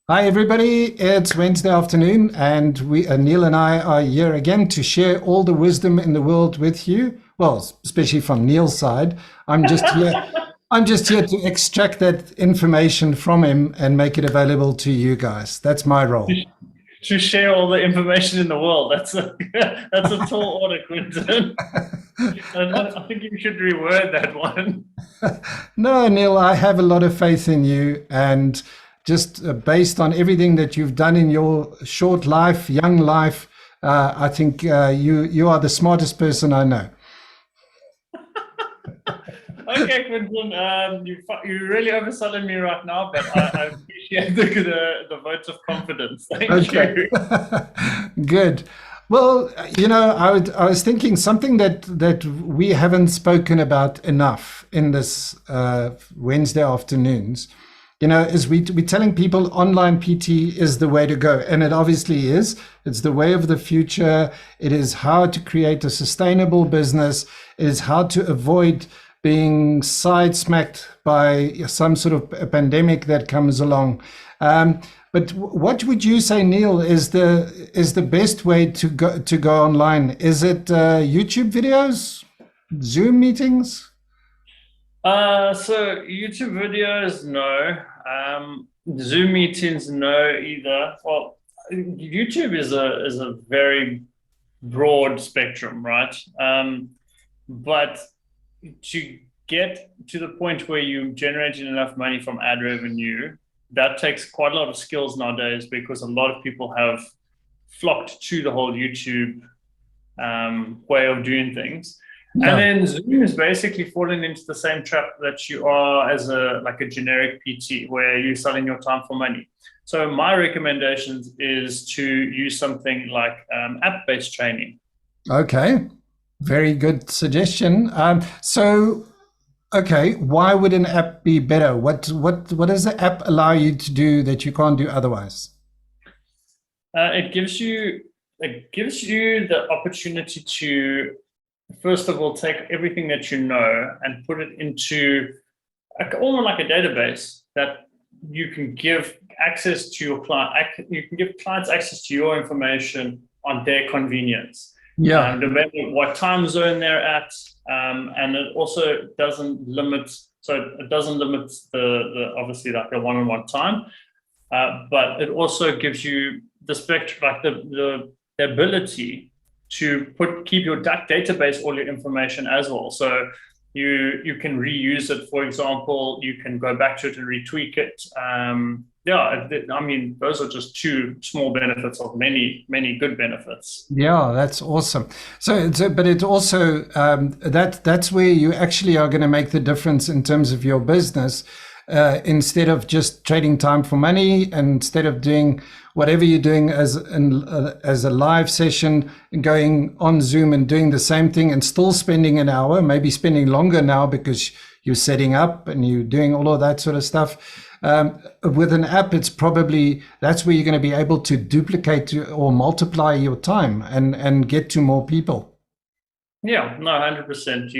Hi, everybody. It's Wednesday afternoon, and Neil and I are here again to share all the wisdom in the world with you. Well, especially from Neil's side. I'm just here. I'm just here to extract that information from him and make it available to you guys. That's my role. To share all the information in the world. That's a that's a tall order, Quinton. I think you should reword that one. No, Neil, I have a lot of faith in you, and just based on everything that you've done in your short life, young life, I think you are the smartest person I know. Okay, Quinton, you really overselling me right now, but I appreciate the votes of confidence. Thank Okay, you. good. Well, I was thinking something that we haven't spoken about enough in this Wednesday afternoons. Is we're telling people online PT is the way to go, and it obviously is. It's the way of the future. It is how to create a sustainable business. It is how to avoid being side smacked by some sort of a pandemic that comes along. But what would you say, Neil, is the best way to go online? Is it YouTube videos, Zoom meetings? So YouTube videos, no. Zoom meetings, no either. Well, YouTube is a very broad spectrum, right? But to get to the point where you're generating enough money from ad revenue, that takes quite a lot of skills nowadays because a lot of people have flocked to the whole YouTube way of doing things. And Yeah. then Zoom is basically falling into the same trap that you are as a generic PT, where you're selling your time for money. So my recommendations is to use something like app-based training. Okay. Very good suggestion. Okay, why would an app be better? What does the app allow you to do that you can't do otherwise? It gives you the opportunity to first of all take everything that you know and put it into almost like a database that you can give access to your client. You can give clients access to your information on their convenience, Yeah. no matter what time zone they're at, and it also doesn't limit. So it doesn't limit the obviously like a one-on-one time, but it also gives you the spectrum, like the ability to keep your database all your information as well. So you can reuse it. For example, you can go back to it and retweak it. Yeah, I mean, those are just two small benefits of many good benefits. Yeah, that's awesome. But it also that's where you actually are going to make the difference in terms of your business. Instead of just trading time for money, and instead of doing whatever you're doing as a live session, going on Zoom and doing the same thing and still spending an hour, maybe spending longer now because you're setting up and you're doing all of that sort of stuff. With an app, it's probably that's where you're going to be able to duplicate or multiply your time and get to more people. Yeah, no, 100%.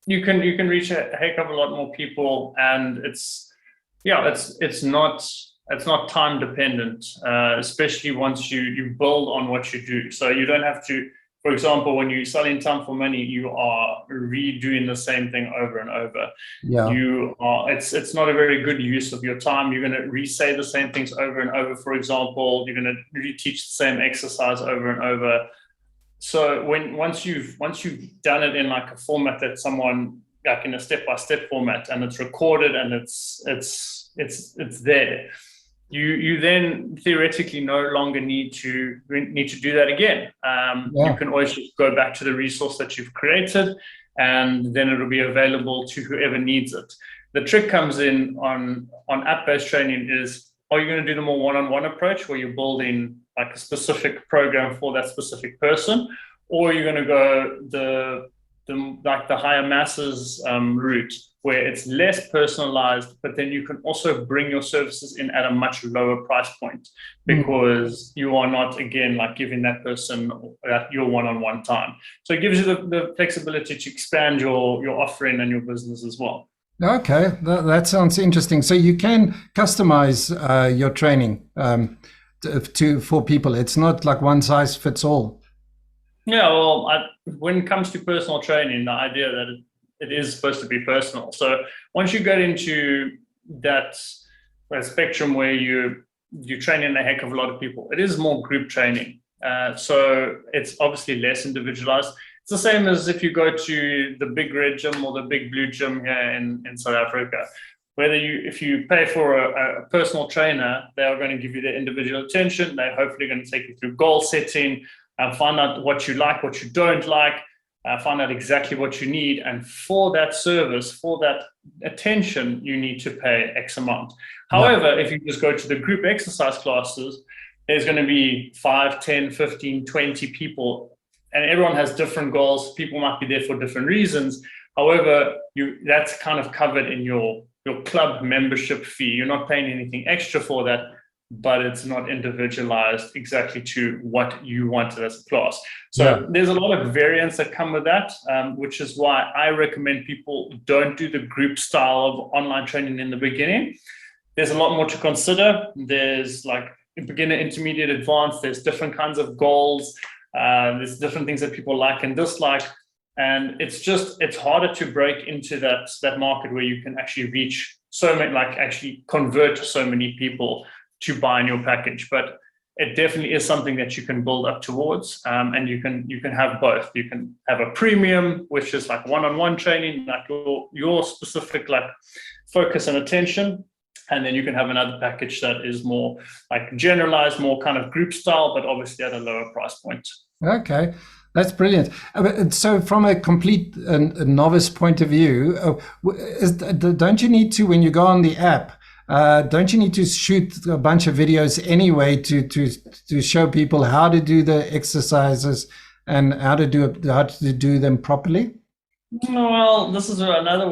You can reach a heck of a lot more people, and it's not time dependent, especially once you build on what you do. So you don't have to, for example, when you're selling time for money, you are redoing the same thing over and over. Yeah. It's not a very good use of your time. You're going to re-say the same things over and over. For example, you're going to reteach the same exercise over and over. So once you've done it in like a format that someone, like in a step-by-step format, and it's recorded and it's there, you then theoretically no longer need to do that again. You Yeah. can always just go back to the resource that you've created, and then it'll be available to whoever needs it. The trick comes in on app-based training is, are you going to do the more one-on-one approach where you're building like a specific program for that specific person, or you're going to go the higher masses route where it's less personalized, but then you can also bring your services in at a much lower price point Mm. because you are not, again, like giving that person your one-on-one time. So it gives you the flexibility to expand your offering and your business as well. Okay, that sounds interesting. So you can customize your training for people. It's not like one size fits all. Yeah, well, when it comes to personal training, the idea that it is supposed to be personal. So once you get into that spectrum where you're training a heck of a lot of people, it is more group training. So it's obviously less individualized. It's the same as if you go to the big red gym or the big blue gym here in South Africa. If you pay for a personal trainer, they are going to give you their individual attention. They're hopefully going to take you through goal setting, find out what you like, what you don't like, find out exactly what you need. And for that service, for that attention, you need to pay X amount. However, if you just go to the group exercise classes, there's going to be 5, 10, 15, 20 people, and everyone has different goals. People might be there for different reasons. However, that's kind of covered in your club membership fee. You're not paying anything extra for that, but it's not individualized exactly to what you wanted as a class. So there's a lot of variants that come with that, which is why I recommend people don't do the group style of online training in the beginning. There's a lot more to consider. There's like beginner, intermediate, advanced. There's different kinds of goals. There's different things that people like and dislike. And it's harder to break into that market where you can actually reach so many, like actually convert so many people to buy in your package. But it definitely is something that you can build up towards, and you can have both. You can have a premium, which is like one-on-one training, like your specific like focus and attention, and then you can have another package that is more like generalized, more kind of group style, but obviously at a lower price point. Okay, that's brilliant. So, from a complete novice point of view, don't you need to, when you go on the app, don't you need to shoot a bunch of videos anyway to show people how to do the exercises and how to do them properly? Well, this is another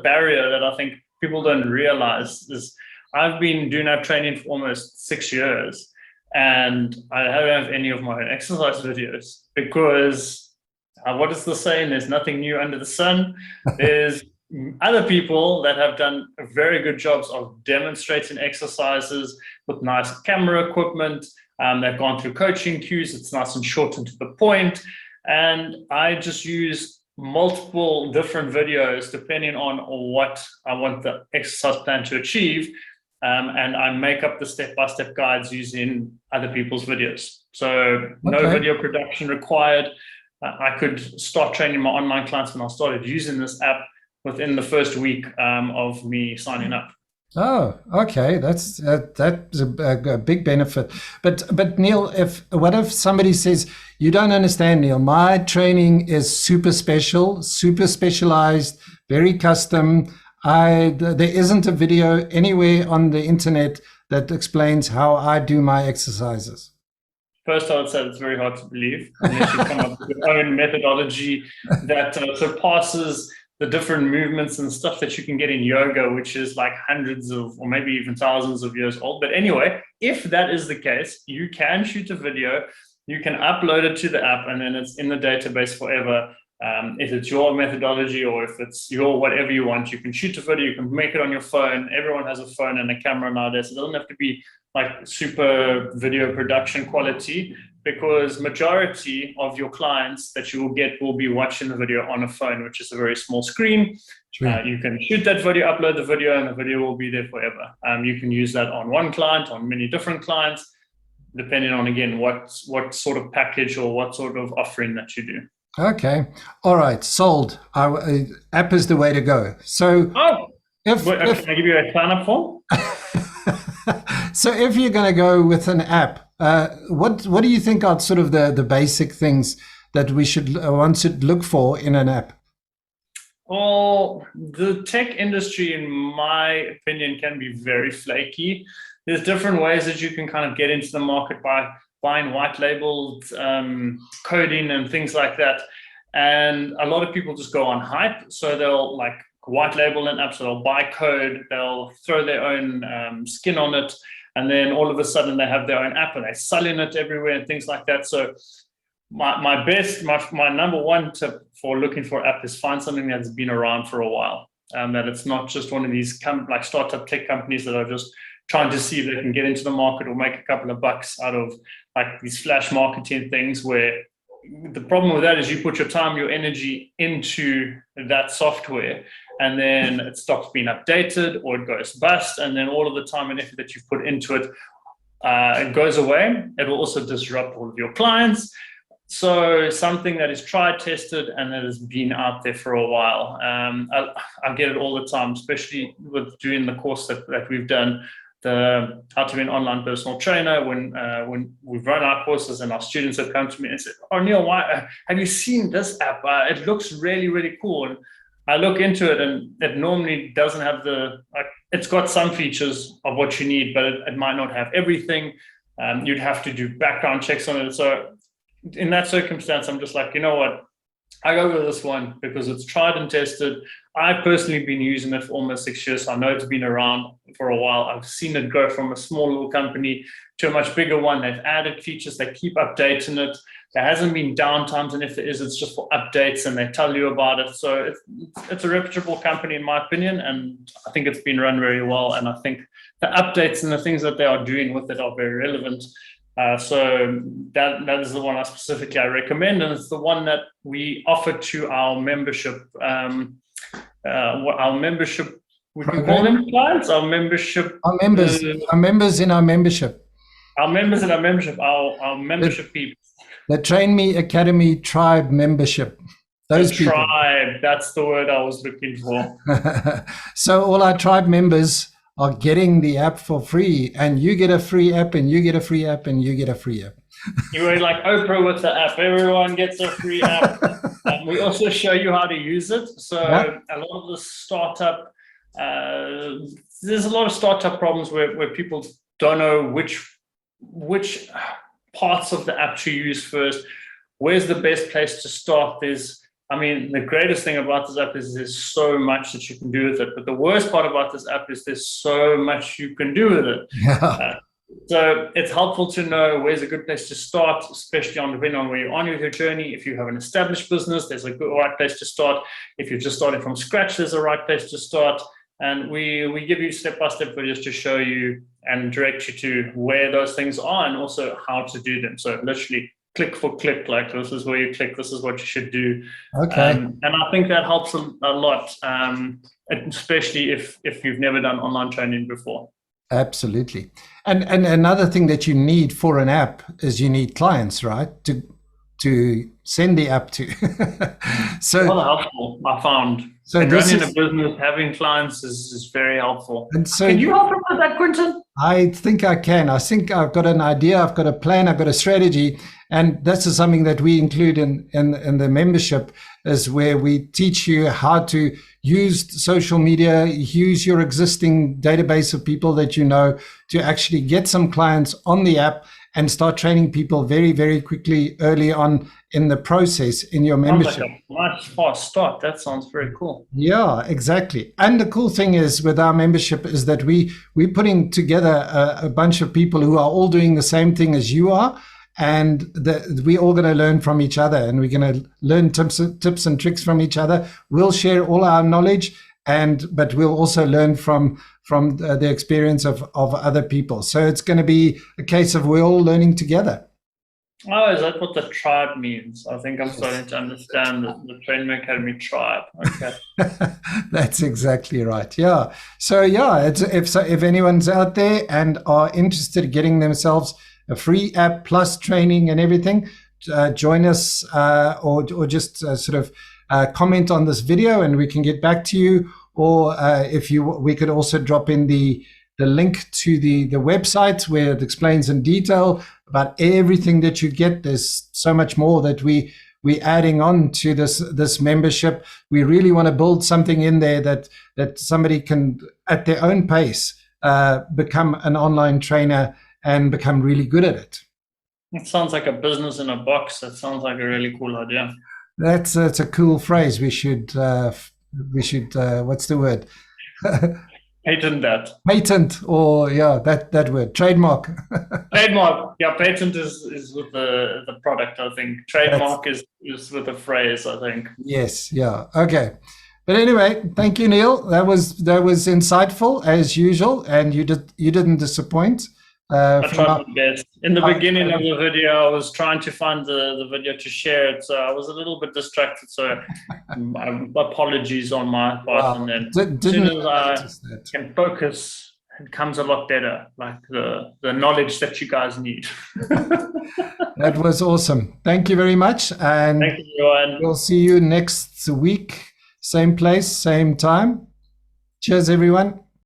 barrier that I think people don't realize is I've been doing that training for almost 6 years, and I don't have any of my own exercise videos because what is the saying? There's nothing new under the sun. There's other people that have done very good jobs of demonstrating exercises with nice camera equipment. They've gone through coaching cues. It's nice and short and to the point. And I just use multiple different videos depending on what I want the exercise plan to achieve. And I make up the step-by-step guides using other people's videos. So no video production required. I could start training my online clients when I started using this app within the first week of me signing up. Oh, okay. That's a big benefit. But Neil, what if somebody says, you don't understand, Neil, my training is super special, super specialized, very custom. There isn't a video anywhere on the internet that explains how I do my exercises. First, I would say it's very hard to believe unless you come up with your own methodology that surpasses the different movements and stuff that you can get in yoga, which is like hundreds of, or maybe even thousands of years old. But anyway, if that is the case, you can shoot a video, you can upload it to the app, and then it's in the database forever. If it's your methodology or if it's your whatever you want, you can shoot a video, you can make it on your phone. Everyone has a phone and a camera nowadays. It doesn't have to be like super video production quality, because majority of your clients that you will get will be watching the video on a phone, which is a very small screen. You can shoot that video, upload the video, and the video will be there forever. You can use that on one client, on many different clients, depending on, again, what sort of package or what sort of offering that you do. Okay. All right. Sold. App is the way to go. So can I give you a sign-up form? So if you're going to go with an app, what do you think are sort of the basic things that one should look for in an app? Well, the tech industry, in my opinion, can be very flaky. There's different ways that you can kind of get into the market by buying white labeled coding and things like that. And a lot of people just go on hype. So they'll like white label an app, so they'll buy code, they'll throw their own skin on it, and then all of a sudden they have their own app and they're selling it everywhere and things like that. So my number one tip for looking for an app is find something that's been around for a while. that it's not just one of these like startup tech companies that are just trying to see if they can get into the market or make a couple of bucks out of like these flash marketing things, where the problem with that is you put your time, your energy into that software, and then it stops being updated or it goes bust, and then all of the time and effort that you've put into it, it goes away. It will also disrupt all of your clients. So something that is tried, tested, and that has been out there for a while. I get it all the time, especially with doing the course that we've done, the How to Be an Online Personal Trainer. When we've run our courses and our students have come to me and said, "Oh, Neil, why have you seen this app? It looks really, really cool." And I look into it, and it normally doesn't have it's got some features of what you need, but it might not have everything. You'd have to do background checks on it. So in that circumstance, I'm just like, you know what? I go with this one because it's tried and tested. I've personally been using it for almost 6 years. So I know it's been around for a while. I've seen it go from a small little company to a much bigger one. They've added features. They keep updating it. There hasn't been downtimes, and if there is, it's just for updates, and they tell you about it. So it's a reputable company, in my opinion, and I think it's been run very well. And I think the updates and the things that they are doing with it are very relevant. So that is the one I specifically recommend, and it's the one that we offer to our membership. Our membership, would you call them clients? Our membership. Our members. Our members in our membership. Our members in our membership. Our membership people. The Train Me Academy tribe membership. Those people. Tribe. That's the word I was looking for. So all our tribe members are getting the app for free, and you get a free app, and you get a free app, and you get a free app. You were like Oprah with the app. Everyone gets a free app. We also show you how to use it. So a lot of the startup, there's a lot of startup problems where people don't know which parts of the app to use first. Where's the best place to start? The greatest thing about this app is there's so much that you can do with it. But the worst part about this app is there's so much you can do with it. Yeah. So it's helpful to know where's a good place to start, especially depending on where you're on with your journey. If you have an established business, there's a good right place to start. If you're just starting from scratch, there's a right place to start. And we give you step-by-step videos to show you and direct you to where those things are, and also how to do them. So literally click for click, like this is where you click, this is what you should do. Okay. And I think that helps a lot, especially if you've never done online training before. Absolutely. And another thing that you need for an app is you need clients, right? To send the app to. So helpful, I found. So running a business, having clients is very helpful. And so can you help me with that, Quentin? I think I can. I think I've got an idea, I've got a plan, I've got a strategy. And this is something that we include in the membership, is where we teach you how to use social media, use your existing database of people that you know, to actually get some clients on the app and start training people very, very quickly early on in the process in your membership. Sounds like a nice fast start. That sounds very cool. Yeah, exactly. And the cool thing is with our membership is that we're putting together a bunch of people who are all doing the same thing as you are. And we're all going to learn from each other, and we're going to learn tips and tricks from each other. We'll share all our knowledge, but we'll also learn from the experience of other people. So it's going to be a case of we're all learning together. Oh, is that what the tribe means? I think I'm starting to understand the Train Me Academy tribe. Okay. That's exactly right. Yeah. So yeah, if anyone's out there and are interested in getting themselves a free app plus training and everything, join us or just comment on this video, and we can get back to you. Or we could also drop in the link to the website where it explains in detail about everything that you get. There's so much more that we're adding on to this membership. We really want to build something in there that somebody can, at their own pace, become an online trainer and become really good at it. It sounds like a business in a box. That sounds like a really cool idea. That's a cool phrase. We should what's the word? Patent that. Patent, or that word. Trademark. Trademark. Yeah, patent is with the product, I think. Trademark is with the phrase, I think. Yes, yeah. Okay. But anyway, thank you, Neil. That was insightful as usual, and you didn't disappoint. I tried my best. In the beginning of the video, I was trying to find the video to share it, so I was a little bit distracted. So apologies on my part. And then as soon as I can focus, it comes a lot better, like the knowledge that you guys need. That was awesome. Thank you very much. And thank you, Johan. We'll see you next week. Same place, same time. Cheers, everyone.